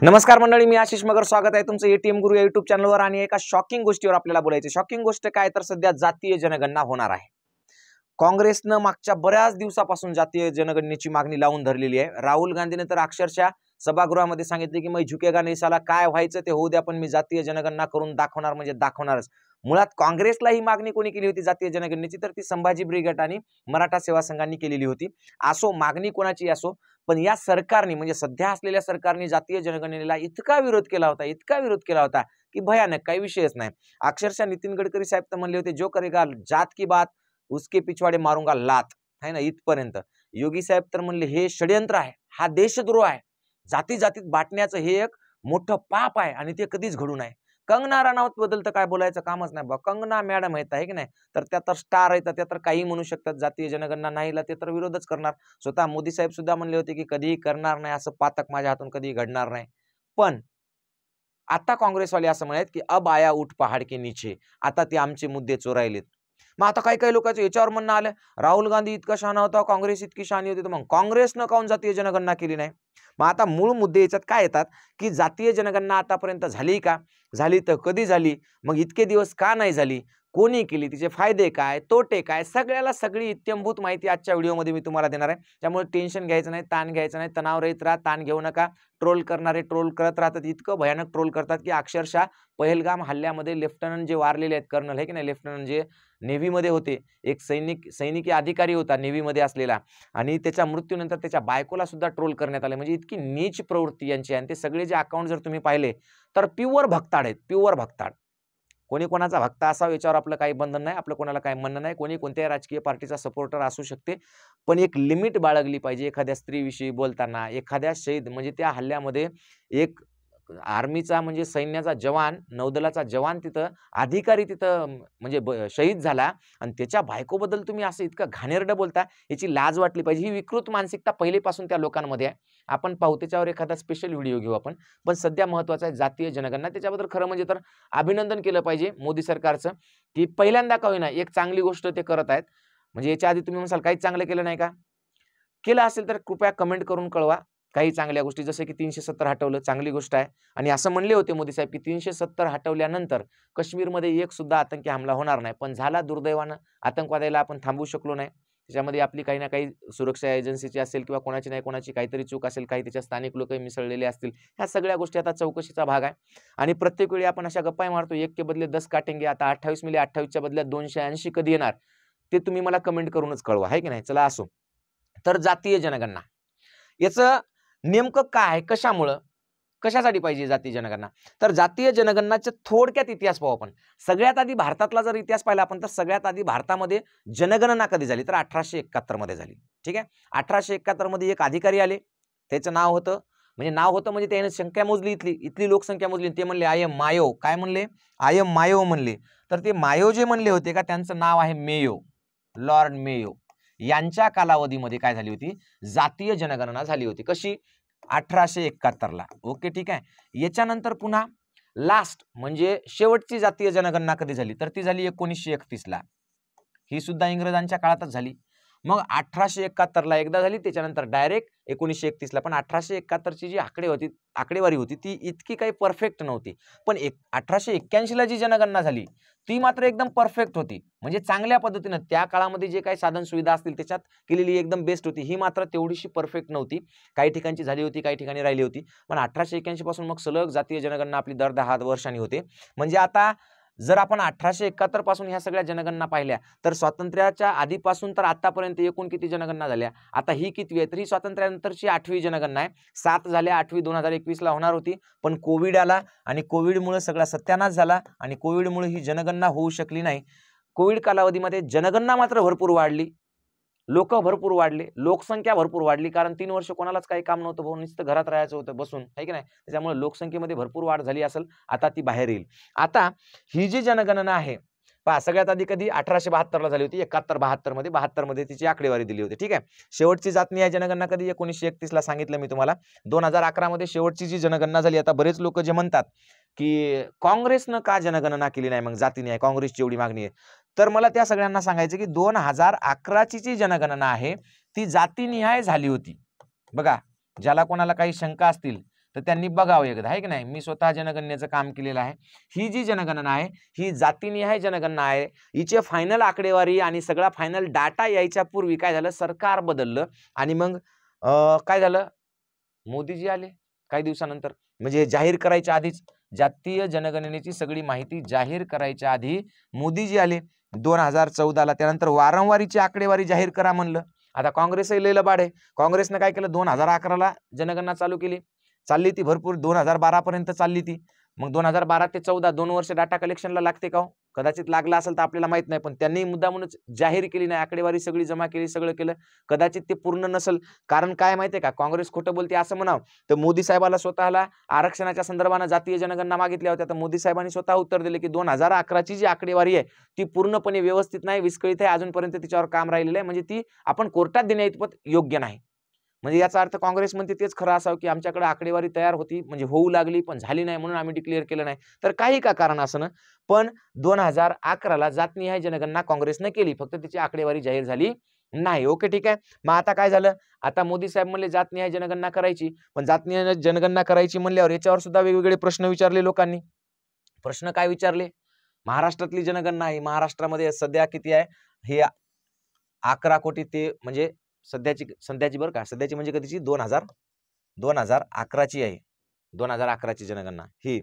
नमस्कार मंडळी, मी आशिष मगर स्वागत आहे तुमचं एटीएम गुरु या युट्यूब चॅनलवर। आणि एका शॉकिंग गोष्टीवर आपल्याला बोलायचं। शॉकिंग गोष्ट काय तर सध्या जातीय जनगणना होणार आहे। काँग्रेसनं मागच्या बऱ्याच दिवसापासून जातीय जनगणनेची मागणी लावून धरलेली आहे। राहुल गांधीने तर अक्षरशः सभागृहामध्ये सांगितले की मैं झुकेगा नहीं साला, काय व्हायचं ते होऊ द्या, पण मी जातीय जनगणना करून दाखवणार म्हणजे दाखवणारच। मुळात काँग्रेसला ही मागणी कोणी केली होती जातीय जनगणनेची, तर ती संभाजी ब्रिगेड आणि मराठा सेवा संघांनी केलेली होती। असो, मागणी कोणाची असो, पण या सरकारने म्हणजे सध्या असलेल्या सरकारने जातीय जनगणनेला इतका विरोध केला होता की भयानक, काही विषयच नाही। अक्षरशः नितीन गडकरी साहेब तर म्हणले होते, जो करेगा जात की बात उसके पिछवाड़े मारूंगा लात, है ना, इथपर्यंत। योगी साहेब तर म्हणले हे षडयंत्र आहे, हा देशद्रोह आहे, जाती जातीत बाटण्याचं हे एक मोठं पाप आहे आणि ते कधीच घडू नये। कंगना राणावत बद्दल तर काय बोलायचं कामच नाही बा। कंगना मॅडम आहेत आहे की नाही, तर त्या तर स्टार आहेत, त्या तर काही म्हणू शकतात। जातीय जनगणना नाहीला ते तर विरोधच करणार। स्वतः मोदी साहेब सुद्धा म्हणले होते की कधीही करणार नाही, असं पातक माझ्या हातून कधीही घडणार नाही। पण आता काँग्रेसवाले असं म्हणत की अब आया उठ पहाड के नीचे, आता ते आमचे मुद्दे चोरायलेत। मग आता काही लोकांचं याच्यावर म्हणणं आलं, राहुल गांधी इतका शहाणा होता, काँग्रेस इतकी शहाणी होती, तर मग काँग्रेसनं काऊन जातीय जनगणना केली नाही? मग आता मूळ मुद्दे याच्यात काय येतात की जातीय जनगणना आतापर्यंत झाली का, झाली तर कधी झाली, मग इतके दिवस का नाही झाली, कोणी केली, तिचे फायदे काय तोटे काय, सगळ्याला सगळी इत्यंभूत माहिती आजच्या व्हिडिओमध्ये मी तुम्हाला देणार आहे। त्यामुळे टेन्शन घ्यायचं नाही, ताण घ्यायचं नाही, तणाव रहित राहा, ताण घेऊ नका। ट्रोल करणारे ट्रोल करत राहतात, इतकं भयानक ट्रोल करतात की अक्षरशः पहलगाम हल्ल्यामध्ये लेफ्टनंट जे वारलेले आहेत, कर्नल आहे की नाही, लेफ्टनंट जे नेव्हीमध्ये होते, एक सैनिकी अधिकारी होता नेव्हीमध्ये असलेला, आणि त्याच्या मृत्यूनंतर त्याच्या बायकोला सुद्धा ट्रोल करण्यात आले। म्हणजे इतकी नीच प्रवृत्ती यांची, आणि ते सगळे जे अकाउंट जर तुम्ही पाहिले तर प्युअर भक्ताड आहेत, प्युअर भक्ताड। कोणी कोणाचा भक्त असावं याच्यावर आपलं काही बंधन नाही, आपलं कोणाला काही म्हणणं नाही, कोणी कोणत्याही राजकीय पार्टीचा सपोर्टर असू शकते, पण एक लिमिट बाळगली पाहिजे। एखाद्या स्त्रीविषयी बोलताना, एखाद्या शहीद म्हणजे त्या हल्ल्यामध्ये एक आर्मीचा म्हणजे सैन्याचा जवान, नौदलाचा जवान तिथं अधिकारी तिथं म्हणजे शहीद झाला, आणि त्याच्या बायकोबद्दल तुम्ही असं इतकं घाणेरडं बोलता, याची लाज वाटली पाहिजे। ही विकृत मानसिकता पहिलेपासून त्या लोकांमध्ये आहे। आपण पाहू, त्याच्यावर एखादा स्पेशल व्हिडिओ घेऊ आपण। पण सध्या महत्त्वाचं आहे जातीय जनगणना। त्याच्याबद्दल खरं म्हणजे तर अभिनंदन केलं पाहिजे मोदी सरकारचं, की पहिल्यांदा का होईना एक चांगली गोष्ट ते करत आहेत। म्हणजे याच्या आधी तुम्ही म्हणाल काहीच चांगलं केलं नाही का? केलं असेल तर कृपया कमेंट करून कळवा काही चांगल्या गोष्टी, जसं की 370 हटवलं, चांगली गोष्ट आहे। आणि असं म्हणले होते मोदी साहेब की 370 हटवल्यानंतर काश्मीरमध्ये एक सुद्धा आतंकी हमला होणार नाही, पण झाला दुर्दैवानं। आतंकवाद्याला आपण थांबवू शकलो नाही, त्याच्यामध्ये आपली काही ना काही सुरक्षा एजन्सीची असेल किंवा कोणाची नाही कोणाची काहीतरी चूक असेल, काही त्याच्या स्थानिक लोकही मिसळलेले असतील, ह्या सगळ्या गोष्टी आता चौकशीचा भाग आहे। आणि प्रत्येक वेळी आपण अशा गप्पा मारतो, 1 के बदले 10 काटेंगे, आता 28 मिले 28च्या बदल्यात 280 कधी येणार ते तुम्ही मला कमेंट करूनच कळवा, आहे की नाही। चला असो, तर जातीय जनगणना याचं नेमकं काय, कशामुळं, कशासाठी पाहिजे जातीय जनगणना? तर जातीय जनगणनाचा थोडक्यात इतिहास पाहू आपण। सगळ्यात आधी भारतातला जर इतिहास पाहिला आपण, तर सगळ्यात आधी भारतामध्ये जनगणना कधी झाली, तर 1871 मध्ये झाली। ठीक आहे, 1871 मध्ये एक अधिकारी आले, त्याचं नाव होतं म्हणजे त्याने संख्या मोजली, इथली लोकसंख्या मोजली, ते म्हणले आय एम मायो, काय म्हणले, आय एम मायो म्हणले। तर ते मायो जे म्हणले होते का, त्यांचं नाव आहे मेयो, लॉर्ड मेयो। यांच्या कालावधीमध्ये काय झाली होती, जातीय जनगणना झाली होती। कशी? 1871 ला। ओके, ठीक आहे। याच्यानंतर पुन्हा लास्ट म्हणजे शेवटची जातीय जनगणना कधी झाली, तर ती झाली 1931 ला। ही सुद्धा इंग्रजांच्या काळातच झाली। मग 1871 ला एकदा झाली, त्याच्यानंतर डायरेक्ट 1931 ला। पण 1871 ची जी आकडेवारी होती ती इतकी काही परफेक्ट नव्हती, पण 1881 ला जी जनगणना झाली ती मात्र एकदम परफेक्ट होती। म्हणजे चांगल्या पद्धतीने त्या काळामध्ये जे काही साधन सुविधा असतील त्याच्यात केलेली एकदम बेस्ट होती। ही मात्र तेवढीशी परफेक्ट नव्हती, काही ठिकाणची झाली होती, काही ठिकाणी राहिली होती। पण 1881 पासून मग सलग जातीय जनगणना आपली दर 10 वर्षांनी होते। म्हणजे आता जर आपण 1871 पासून ह्या सगळ्या जनगणना पाहिल्या, तर स्वातंत्र्याच्या आधीपासून तर आतापर्यंत एकूण किती जनगणना झाल्या, आता ही कितवी आहे, तर ही स्वातंत्र्यानंतरची 8वी जनगणना आहे। 7 झाल्या, 8वी 2021 ला होणार होती, पण कोविड आला आणि कोविडमुळे सगळा सत्यानाश झाला, आणि कोविडमुळे ही जनगणना होऊ शकली नाही। कोविड कालावधीमध्ये जनगणना मात्र भरपूर वाढली, लोक भरपूर वाढले, लोकसंख्या भरपूर वाढली, कारण 3 वर्ष कोणालाच काही काम नव्हतं भाऊ, नुसतं घरात राहायचं होतं बसून, आहे की नाही। त्याच्यामुळे लोकसंख्येमध्ये भरपूर वाढ झाली असेल, आता ती बाहेर येईल। आता ही जी जनगणना आहे पहा, सगळ्यात आधी कधी 1872 ला झाली होती, 72 मध्ये तिची आकडेवारी दिली होती। ठीक आहे, शेवटची जातीय जनगणना कधी 1931 ला सांगितलं मी तुम्हाला। 2011 मध्ये शेवटची जी जनगणना झाली। आता बरेच लोक जे म्हणतात की काँग्रेसनं का जनगणना केली नाही, मग जातीने आहे, काँग्रेसची एवढी मागणी आहे, तर मला त्या सगळ्यांना सांगायचं की 2011 ची जी जनगणना आहे ती जातीनिहाय झाली होती। बघा, ज्याला कोणाला काही शंका असतील तर त्यांनी बघावं एकदा, आहे की नाही. मी स्वतः जनगणनेचं काम केलेलं आहे. ही जी जनगणना आहे ही जातीनिहाय जनगणना आहे. हिचे फायनल आकडेवारी आणि सगळा फायनल डाटा यायच्या पूर्वी काय झालं, सरकार बदललं आणि मग काय झालं, मोदीजी आले काही दिवसानंतर. म्हणजे जाहीर करायच्या आधीच, जातीय जनगणनेची सगळी माहिती जाहीर करायच्या आधी मोदीजी आले 2014ला. त्यानंतर वारंवारीची आकडेवारी जाहीर करा म्हणलं. आता काँग्रेसही लय लबाड आहे. काँग्रेसनं काय केलं, 2011ला जनगणना चालू केली. चालली ती भरपूर 2012 पर्यंत चालली ती. मग 2012 ते 14 2 वर्ष डाटा कलेक्शनला लागते का हो? कदाचित लागला असेल तर आपल्याला माहित नाही, पण त्यांनी मुद्दामूनच जाहीर केली नाही, आकडेवारी सगळी जमा केली, सगळं केलं. कदाचित ते पूर्ण नसेल. कारण काय माहितीये का, काँग्रेस खोटं बोलते असं म्हणावं तर मोदी साहेबाला स्वतःला आरक्षणाच्या संदर्भाने जातीय जनगणना मागितल्या होत्या, तर मोदी साहेबांनी स्वतः उत्तर दिले की 2011ची जी आकडेवारी आहे ती पूर्णपणे व्यवस्थित नाही, विस्कळीत आहे, अजूनपर्यंत तिच्यावर काम राहिलेलं आहे, म्हणजे ती आपण कोर्टात देण्याइतपत योग्य नाही. म्हणजे याचा अर्थ काँग्रेस म्हणते तेच खरं असावं की आमच्याकडे आकडेवारी तयार होती, म्हणजे होऊ लागली पण झाली नाही म्हणून आम्ही डिक्लेअर केलं नाही. तर काही का कारण असं, पण 2011ला जातनिहाय जनगणना काँग्रेसने केली, फक्त तिची आकडेवारी जाहीर झाली नाही. ओके, ठीक आहे. मग आता काय झालं, आता मोदी साहेब म्हणले जातनिहाय जनगणना करायची, पण जातनिहाय जनगणना करायची म्हणल्यावर याच्यावर सुद्धा वेगवेगळे प्रश्न विचारले लोकांनी. प्रश्न काय विचारले, महाराष्ट्रातली जनगणना आहे, महाराष्ट्रामध्ये सध्या किती आहे, हे 11 कोटी, ते म्हणजे सध्याची बरं का, सध्याची म्हणजे कधीची, 2011ची आहे. 2011ची जनगणना ही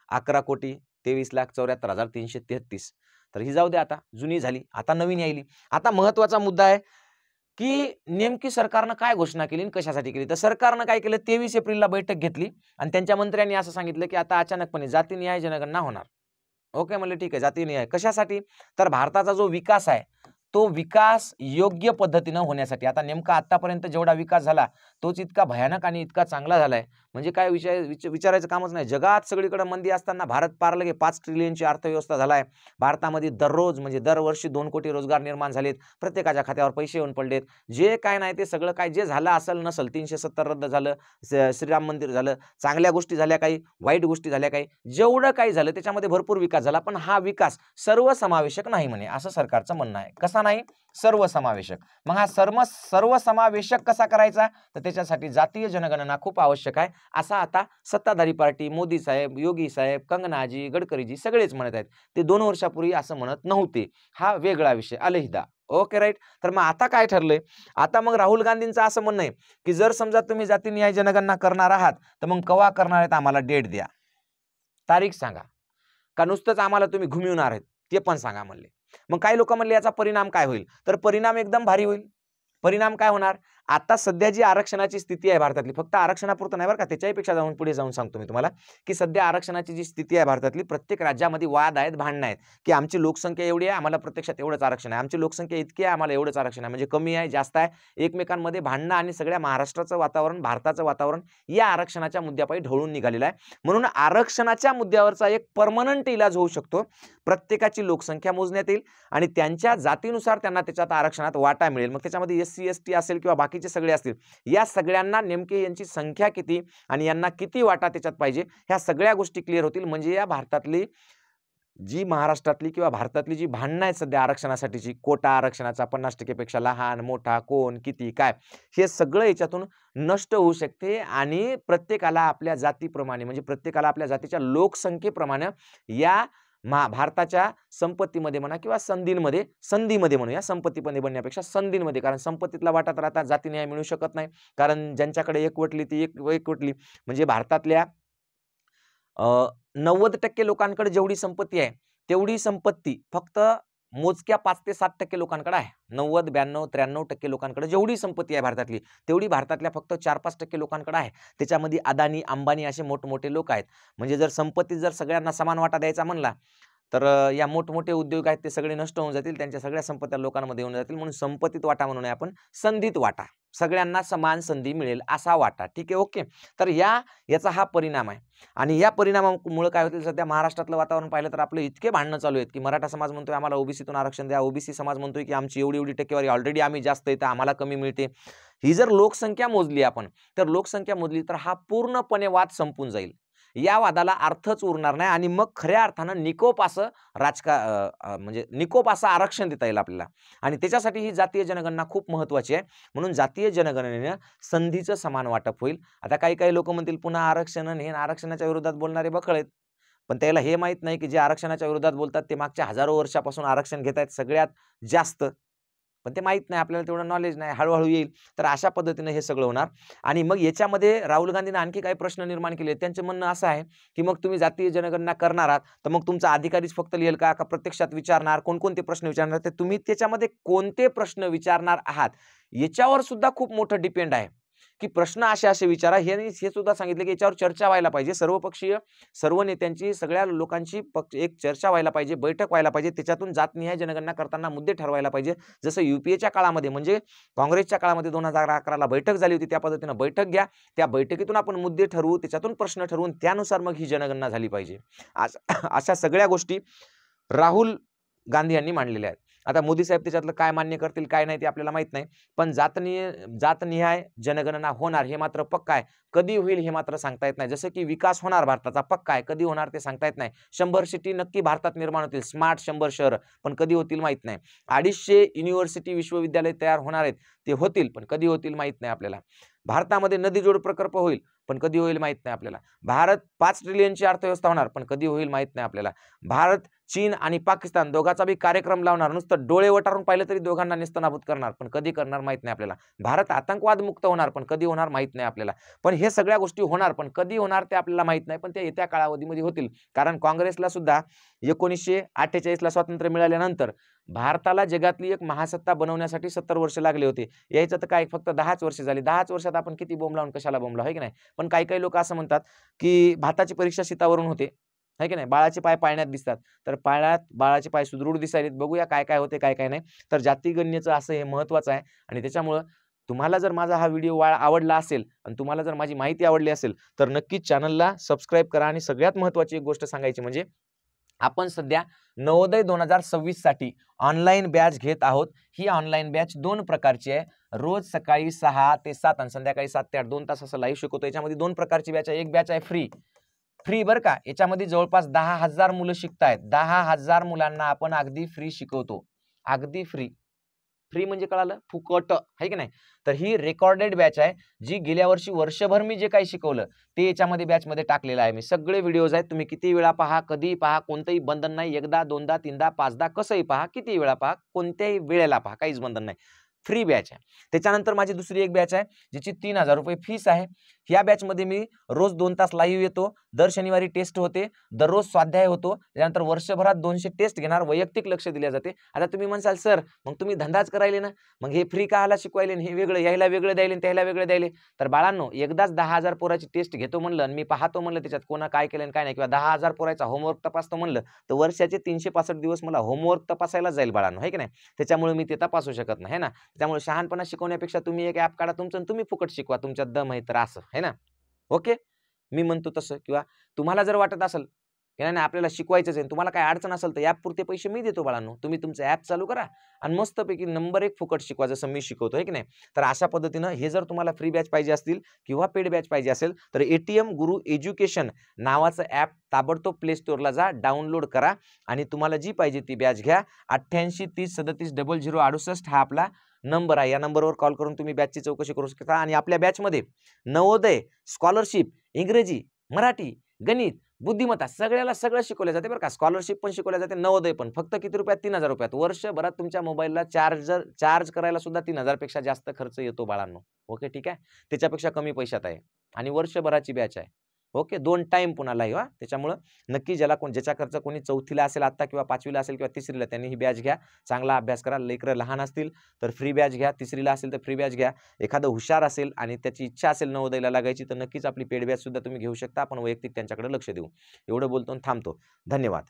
11,23,74,333. तर ही जाऊ दे, आता जुनी झाली, आता नवीन यायली. आता महत्वाचा मुद्दा आहे की नेमकी सरकारनं काय घोषणा केली आणि कशासाठी केली. तर सरकारनं काय केलं, 23 एप्रिलला बैठक घेतली आणि त्यांच्या मंत्र्यांनी असं सांगितलं की आता अचानकपणे जातीनिहाय जनगणना होणार. ओके म्हणले, ठीक आहे, जातीनिहाय कशासाठी, तर भारताचा जो विकास आहे तो विकास योग्य पद्धतीनं होण्यासाठी. आता नेमका आतापर्यंत जेवढा विकास झाला तोच इतका भयानक आणि इतका चांगला झालाय, म्हणजे काय विचारायचं कामच नाही. जगात सगळीकडे मंदी असताना भारत पार लगे 5 ट्रिलियनची अर्थव्यवस्था झालाय. भारतामध्ये दररोज म्हणजे दरवर्षी 2 कोटी रोजगार निर्माण झालेत, प्रत्येकाच्या खात्यावर पैसे येऊन पडलेत. जे काय नाही ते सगळं काय जे झालं असेल नसेल, 370 रद्द झालं, श्रीराम मंदिर झालं, चांगल्या गोष्टी झाल्या काही, वाईट गोष्टी झाल्या काही, जेवढं काही झालं त्याच्यामध्ये भरपूर विकास झाला. पण हा विकास सर्वसमावेशक नाही म्हणे, असं सरकारचं म्हणणं आहे. कसा नाही, सर्वसमावेशक. मग हा सर्वसमावेशक कसा करायचा, तर त्याच्यासाठी जातीय जनगणना खूप आवश्यक आहे, असा आता सत्ताधारी पार्टी, मोदी साहेब, योगी साहेब, कंगनाजी, गडकरीजी सगळेच म्हणत आहेत. ते 2 वर्षापूर्वी असं म्हणत नव्हते. हा वेगळा विषय, अलहिदा. Okay, right. तर मग आता काय ठरलंय, आता मग राहुल गांधींचं असं म्हणणं आहे की जर समजा तुम्ही जातीनिहाय जनगणना करणार आहात तर मग केव्हा करणार आहेत, आम्हाला डेट द्या, तारीख सांगा, का नुसतंच आम्हाला तुम्ही घुमिवणार आहेत ते पण सांगा म्हणले. मग काही लोक म्हणले याचा परिणाम काय होईल, तर परिणाम एकदम भारी होईल. परिणाम काय होणार, आता सध्या जी आरक्षणाची स्थिती आहे भारतातली, फक्त आरक्षणापुरतं नाही बरं का, त्याच्यापेक्षा पुढे जाऊन सांगतो मी तुम्हाला की सध्या आरक्षणाची जी स्थिती आहे भारतातली, प्रत्येक राज्यामध्ये वाद आहेत, भांडणं आहेत की आमची लोकसंख्या एवढी आहे, आम्हाला प्रत्यक्षात एवढंच आरक्षण आहे, आमची लोकसंख्या इतकी आहे, आम्हाला एवढंच आरक्षण आहे, म्हणजे कमी आहे, जास्त आहे, एकमेकांमध्ये भांडणं आणि सगळ्या महाराष्ट्राचं वातावरण, भारताचं वातावरण या आरक्षणाच्या मुद्द्यापायी ढवळून निघालेलं आहे. म्हणून आरक्षणाच्या मुद्द्यावरचा एक परमनंट इलाज होऊ शकतो, प्रत्येकाची लोकसंख्या मोजण्यात येईल आणि त्यांच्या जातीनुसार त्यांना त्याच्यात आरक्षणात वाटा मिळेल. मग त्याच्यामध्ये SC ST असेल किंवा बाकीचे सगळे असतील, या सगळ्यांना नेमके यांची संख्या किती आणि यांना किती वाटा त्याच्यात पाहिजे, ह्या सगळ्या गोष्टी क्लिअर होतील. म्हणजे या भारतातली जी महाराष्ट्रातली किंवा भारतातली जी भांडणं आहेत सध्या आरक्षणासाठीची, कोटा आरक्षणाचा 50% पेक्षा लहान मोठा कोण किती काय, हे सगळं याच्यातून नष्ट होऊ शकते आणि प्रत्येकाला आपल्या जातीप्रमाणे, म्हणजे प्रत्येकाला आपल्या जातीच्या लोकसंख्येप्रमाणे या भारताच्या संपत्तीमध्ये म्हणा किंवा संधीमध्ये म्हणूया, संपत्तीमध्ये बनण्यापेक्षा संधींमध्ये, कारण संपत्तीतला वाटा तर आता जातीने मिळू शकत नाही, कारण ज्यांच्याकडे एकवटली ती एकवटली. म्हणजे भारतातल्या 90% लोकांकडे जेवढी संपत्ती आहे तेवढी संपत्ती फक्त मोजक्या 5 ते 7% लोकांकडे आहे. 90, 92, 93% लोकांकडे जेवढी संपत्ती आहे भारतातली तेवढी भारतातल्या फक्त 4-5% लोकांकडे आहे. त्याच्यामध्ये अदानी, अंबानी असे मोठमोठे लोक आहेत. म्हणजे जर संपत्ती जर सगळ्यांना समान वाटा द्यायचा म्हणला तर या मोठमोठे उद्योग आहेत ते सगळे नष्ट होऊन जातील, त्यांच्या सगळ्या संपत्त्या लोकांमध्ये येऊन जातील. म्हणून संपत्तीत वाटा म्हणून आपण संधीत वाटा, सगळ्यांना समान संधी मिळेल असा वाटा. ठीक आहे, ओके. तर याचा हा परिणाम आहे आणि या परिणामामुळे काय होतील, सध्या महाराष्ट्रातलं वातावरण पाहिलं तर आपले इतके भांडणं चालू आहेत की मराठा समाज म्हणतोय आम्हाला ओबीसीतून आरक्षण द्या, ओबीसी समाज म्हणतोय की आमची एवढी टक्केवारी ऑलरेडी आम्ही जास्त येतं, आम्हाला कमी मिळते. ही जर लोकसंख्या मोजली आपण, तर लोकसंख्या मोजली तर हा पूर्णपणे वाद संपून जाईल. या वादाला अर्थच उरणार नाही आणि मग खऱ्या अर्थानं निकोप असं म्हणजे निकोप असं आरक्षण देता येईल आपल्याला. आणि त्याच्यासाठी ही जातीय जनगणना खूप महत्त्वाची आहे. म्हणून जातीय जनगणनेनं संधीचं समान वाटप होईल. आता काही लोक म्हणतील पुन्हा आरक्षण आणि हे आरक्षणाच्या विरोधात बोलणारे बकळ आहेत. पण त्याला हे माहीत नाही की जे आरक्षणाच्या विरोधात बोलतात ते मागच्या हजारो वर्षापासून आरक्षण घेत आहेत सगळ्यात जास्त. पण ते माहीत नाही, आपल्याला तेवढं नॉलेज नाही, हळूहळू येईल. तर अशा पद्धतीने हे सगळं होणार. आणि मग याच्यामध्ये राहुल गांधींनी आणखी काही प्रश्न निर्माण केले. त्यांचं म्हणणं असं आहे की मग तुम्ही जातीय जनगणना करणार आहात तर मग तुमचा अधिकारीच फक्त लिहेल का प्रत्यक्षात विचारणार, कोणकोणते प्रश्न विचारणार, ते तुम्ही त्याच्यामध्ये कोणते प्रश्न विचारणार आहात याच्यावर सुद्धा खूप मोठं डिपेंड आहे की प्रश्न असे विचारा. हे सुद्धा सांगितलं की याच्यावर चर्चा व्हायला पाहिजे, सर्वपक्षीय सर्व नेत्यांची सगळ्या लोकांची एक चर्चा व्हायला पाहिजे, बैठक व्हायला पाहिजे. त्याच्यातून जातनिहाय जनगणना करताना मुद्दे ठरवायला पाहिजे. जसं युपीएच्या काळामध्ये म्हणजे काँग्रेसच्या काळामध्ये 2011ला बैठक झाली होती, त्या पद्धतीनं बैठक घ्या, त्या बैठकीतून आपण मुद्दे ठरवू, त्याच्यातून प्रश्न ठरवून त्यानुसार मग ही जनगणना झाली पाहिजे. अशा सगळ्या गोष्टी राहुल गांधी यांनी मांडलेल्या आहेत. आता मोदी साहेब त्याच्यातलं काय मान्य करतील काय नाही ते आपल्याला माहित नाही. पण जातनिहाय जनगणना होणार हे मात्र पक्का आहे. कधी होईल हे मात्र सांगता येत नाही. जसं की विकास होणार भारताचा पक्का आहे, कधी होणार ते सांगता येत नाही. 100 सिटी नक्की भारतात निर्माण होतील, स्मार्ट 100 शहर, पण कधी होतील माहित नाही. 250 युनिव्हर्सिटी विश्वविद्यालय तयार होणार आहेत, ते होतील, पण कधी होतील माहित नाही आपल्याला. भारतामध्ये नदी जोड प्रकल्प होईल, पण कधी होईल माहित नाही आपल्याला. भारत 5 ट्रिलियनची अर्थव्यवस्था होणार, पण कधी होईल माहित नाही आपल्याला. भारत, चीन आणि पाकिस्तान दोघांचा बी कार्यक्रम लावणार, नुसतं डोळे वटारून पाहिलं तरी दोघांना नेस्तनाबूत करणार, पण कधी करणार माहित नाही आपल्याला. भारत आतंकवाद मुक्त होणार, पण कधी होणार माहित नाही आपल्याला. पण हे सगळ्या गोष्टी होणार, पण कधी होणार ते आपल्याला माहित नाही, पण ते येत्या कालावधीमध्ये होतील. कारण काँग्रेसला सुद्धा 1948ला स्वातंत्र्य मिळाल्यानंतर भारताला जगातली एक महासत्ता बनवण्यासाठी 70 वर्ष लागले होते. यायचं तर काय फक्त 10च वर्ष झाली. 10च वर्षात आपण किती बोंब लावून कशाला बोंबला, आहे की नाही. पण काही लोक असं म्हणतात की भाताची परीक्षा शीतावरून होते, आहे की नाही. बाळाचे पाय पाळण्यात दिसतात, तर पाळण्यात बाळाचे पाय सुदृढ दिसायलेत. बघूया काय होते काय नाही. तर जातीगणनेचं असं हे महत्त्वाचं आहे. आणि त्याच्यामुळं तुम्हाला जर माझा हा व्हिडिओ आवडला असेल आणि तुम्हाला जर माझी माहिती आवडली असेल तर नक्कीच चॅनलला सबस्क्राईब करा. आणि सगळ्यात महत्त्वाची एक गोष्ट सांगायची म्हणजे आपण सध्या नवोदय 2026 साठी ऑनलाईन बॅच घेत आहोत. ही ऑनलाईन बॅच 2 प्रकारची आहे. रोज सकाळी 6 ते 7 आणि संध्याकाळी 7 ते 8 2 तास असं लाईव्ह शिकवतो. याच्यामध्ये 2 प्रकारची बॅच आहे. एक बॅच आहे फ्री बरं का. याच्यामध्ये जवळपास 10,000 मुलं शिकतायत. 10,000 मुलांना आपण अगदी फ्री शिकवतो, अगदी फ्री म्हणजे कळालं, फुकट, आहे की नाही. तर ही रेकॉर्डेड बॅच आहे, जी गेल्या वर्षी वर्षभर मी जे काही शिकवलं ते याच्यामध्ये बॅचमध्ये टाकलेलं आहे. मी सगळे व्हिडिओज आहेत, तुम्ही किती वेळा पहा, कधी पहा, कोणतंही बंधन नाही. एकदा, दोनदा, तीनदा, 5दा कसंही पहा, किती वेळा पहा, कोणत्याही वेळेला पहा, काहीच बंधन नाही. फ्री बॅच आहे. त्याच्यानंतर माझी दुसरी एक बॅच आहे जिची 3000 रुपये फीस आहे. ह्या बॅचमध्ये मी रोज 2 तास लाईव्ह येतो, दर शनिवारी टेस्ट होते, दररोज स्वाध्याय होतो. त्यानंतर वर्षभरात 200 टेस्ट घेणार, वैयक्तिक लक्ष दिले जाते. आता तुम्ही म्हणसाल सर मग तुम्ही धंदाच करायले ना, मग हे फ्री काहाला शिकवायले, हे वेगळं, यायला वेगळं द्यायले त्याला वेगळं द्यायले. तर बाळांनो, एकदाच 10,000 पोराची टेस्ट घेतो म्हणलं आणि मी पाहतो म्हणलं त्याच्यात कोणा काय केलं काय नाही, किंवा 10,000 पोराचा होमवर्क तपासतो म्हणलं तर वर्षाचे 365 दिवस मला होमवर्क तपासायला जाईल बाळांनो, आहे की नाही. त्याच्यामुळे मी ते तपासू शकत नाही, है ना. त्यामुळे शहाणपणा शिकवण्यापेक्षा तुम्ही एक ॲप काढा तुमचं, तुम्ही फुकट शिकवा, तुमच्यात दम आहे तर असं, है ना. ओके, मी म्हणतो तसं. किंवा तुम्हाला जर वाटत असेल की नाही आपल्याला शिकवायचंच आहे, तुम्हाला काय अडचण असेल तर ॲप पुरते पैसे मी देतो बाळांनो. तुम्ही तुमचं ॲप चालू करा आणि मस्तपैकी नंबर 1 फुकट शिकवा, जसं मी शिकवतो, आहे की नाही. तर अशा पद्धतीनं हे जर तुम्हाला फ्री बॅच पाहिजे असतील किंवा पेड बॅच पाहिजे असेल तर ATM गुरु एज्युकेशन नावाचं ॲप ताबडतोब प्ले स्टोअरला जा, डाउनलोड करा आणि तुम्हाला जी पाहिजे ती बॅच घ्या. 88 30 37 0068 हा आपला नंबर आहे. या नंबरवर कॉल करून तुम्ही बॅचची चौकशी करू शकता. आणि आपल्या बॅचमध्ये नवोदय, स्कॉलरशिप, इंग्रजी, मराठी, गणित, बुद्धिमत्ता सगळ्याला सगळं शिकवलं जाते बरं का. स्कॉलरशिप पण शिकवल्या जाते, नवोदय पण. फक्त किती रुपयात? 3000 रुपयात. वर्षभरात तुमच्या मोबाईलला चार्ज करायला सुद्धा 3000 पेक्षा जास्त खर्च येतो बाळांनो. ओके, ठीक आहे. त्याच्यापेक्षा कमी पैशात आहे आणि वर्षभराची बॅच आहे. ओके, 2 टाइम पुन्हा लाईव्ह. त्याच्यामुळं नक्की ज्याचा खर्च कोणी 4थीला असेल आता किंवा 5वीला असेल किंवा 3रीला त्यांनी ही बॅच घ्या. चांगला अभ्यास करा. लेकरं लहान असतील तर फ्री बॅच घ्या, 3रीला असेल तर फ्री बॅच घ्या. एखादं हुशार असेल आणि त्याची इच्छा असेल नवोदयला लागायची तर नक्कीच आपली पेड बॅच सुद्धा तुम्ही घेऊ शकता. आपण वैयक्तिक त्यांच्याकडे लक्ष देऊ. एवढं बोलतो आणि थांबतो. धन्यवाद.